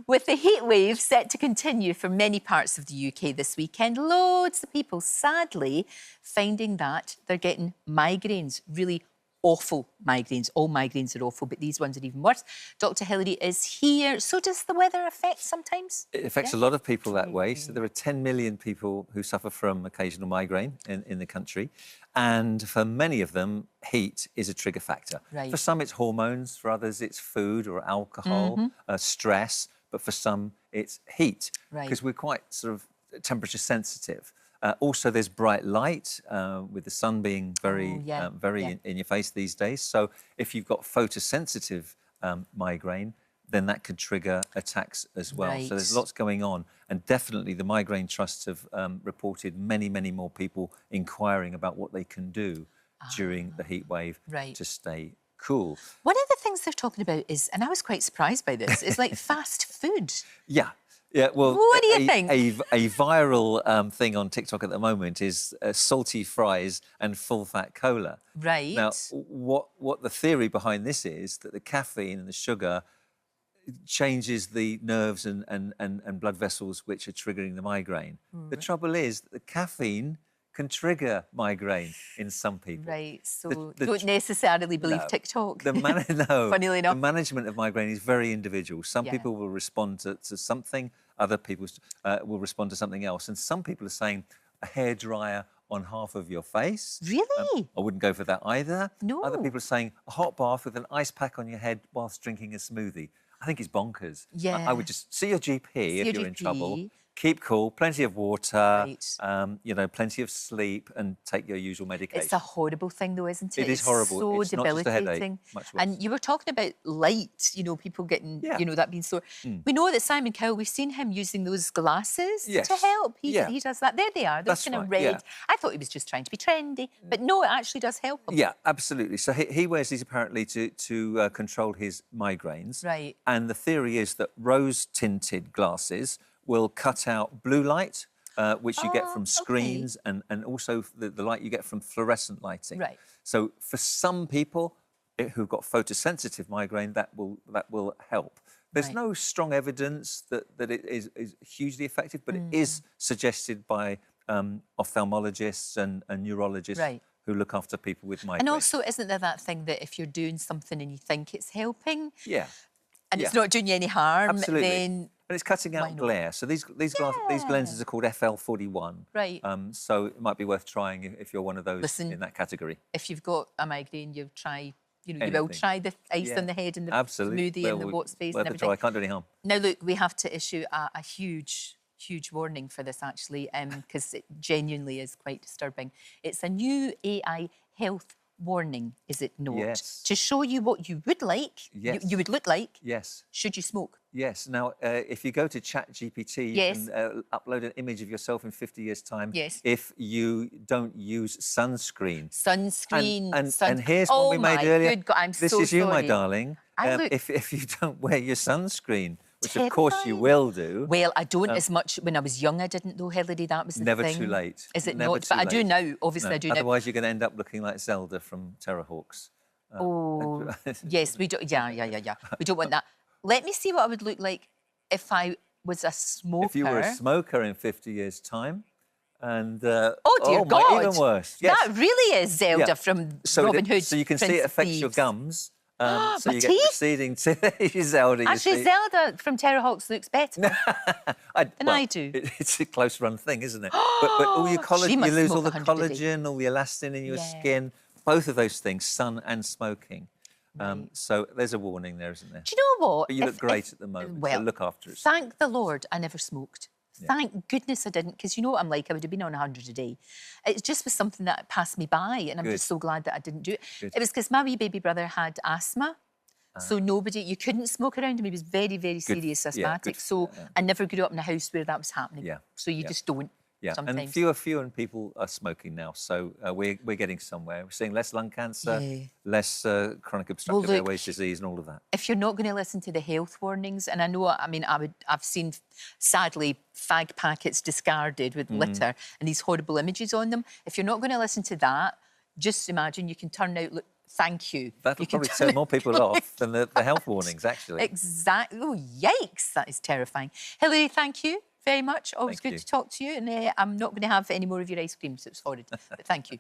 With the heat wave set to continue for many parts of the UK this weekend, loads of people sadly finding that they're getting migraines, really awful migraines. All migraines are awful, but these ones are even worse. Dr Hilary is here. So does the weather affect sometimes? It affects a lot of people that way. So there are 10 million people who suffer from occasional migraine in the country. And for many of them, heat is a trigger factor. Right. For some, it's hormones. For others, it's food or alcohol, stress. But for some, it's heat. Right. Because we're quite sort of temperature sensitive. Also, there's bright light, with the sun being very in your face these days. So if you've got photosensitive migraine, then that could trigger attacks as well. Right. So there's lots going on. And definitely the migraine trusts have reported many, many more people inquiring about what they can do during the heat wave to stay cool. One of the things they're talking about is, and I was quite surprised by this, is like fast food. Yeah. Yeah, well, what do you think? A viral thing on TikTok at the moment is salty fries and full-fat cola. Right. Now, what the theory behind this is that the caffeine and the sugar changes the nerves and blood vessels which are triggering the migraine. The trouble is that the caffeine can trigger migraine in some people. Right, so don't necessarily believe TikTok. Funnily enough. The management of migraine is very individual. Some people will respond to something, other people will respond to something else. And some people are saying a hairdryer on half of your face. Really? I wouldn't go for that either. No. Other people are saying a hot bath with an ice pack on your head whilst drinking a smoothie. I think it's bonkers. Yeah. I would just see your GP if you're in trouble. Keep cool, plenty of water, you know, plenty of sleep, and take your usual medication. It's a horrible thing, though, isn't it? It is horrible. So it's debilitating. Not just a headache, much worse. And you were talking about light, you know, people getting, you know, that being sore. We know that Simon Cowell, we've seen him using those glasses to help. He does that. There they are. They're kind of red. I thought he was just trying to be trendy, but no, it actually does help him. Yeah, absolutely. So he wears these apparently to control his migraines. Right. And the theory is that rose-tinted glasses will cut out blue light, which you get from screens, and also the light you get from fluorescent lighting. Right. So for some people who've got photosensitive migraine, that will help. There's no strong evidence that it is hugely effective, but it is suggested by ophthalmologists and neurologists who look after people with migraine. And also, isn't there that thing that if you're doing something and you think it's helping, and it's not doing you any harm, then... And it's cutting out glare. So these lenses are called FL41. Right. So it might be worth trying if you're one of those in that category. If you've got a migraine, you try, you know, you will try the ice on the head and the smoothie and the what's face and everything. I can't do any harm. Now, look, we have to issue a huge warning for this, actually, because it genuinely is quite disturbing. It's a new AI health warning, is it not? Yes. To show you what you would like, you would look like, should you smoke. Yes. Now, if you go to ChatGPT, you can upload an image of yourself in 50 years' time if you don't use sunscreen. And here's one we made earlier. Good God, I'm this so is you, sorry. my darling. If you don't wear your sunscreen, which of course you will do. Well, I don't as much. When I was young, I didn't know, Hilary, that was the never thing. Too late. Is it not? But I do now, obviously I do now. Otherwise you're going to end up looking like Zelda from Terrorhawks. Yes, we don't, we don't want that. Let me see what I would look like if I was a smoker. If you were a smoker in 50 years' time. And oh dear God, even worse. Yes. That really is Zelda from Robin Hood. So you can see it affects your gums. So my you teeth? get receding Zelda. Actually, Zelda from Terrorhawks looks better than I do. It's a close-run thing, isn't it? but all your collagen, you lose all the collagen, all the elastin in your skin. Both of those things, sun and smoking. So there's a warning there, isn't there? Do you know what? But you look great at the moment. Well, so look after it. Thank the Lord I never smoked. Thank goodness I didn't, because you know what I'm like, I would have been on 100 a day. It just was something that passed me by, and I'm just so glad that I didn't do it. It was because my wee baby brother had asthma, so you couldn't smoke around him. He was very, very serious asthmatic. So I never grew up in a house where that was happening. So you just don't. Sometimes. And fewer people are smoking now, so we're getting somewhere. We're seeing less lung cancer, less chronic obstructive airways disease, and all of that. If you're not going to listen to the health warnings, and I know, I mean, I've seen, sadly, fag packets discarded with litter and these horrible images on them. If you're not going to listen to that, just imagine you can turn out Thank you. That'll probably turn more people off than the health warnings, actually. Exactly. Oh, yikes. That is terrifying. Hilary, thank you very much. Always good to talk to you. And I'm not going to have any more of your ice cream, so it's horrid. But thank you.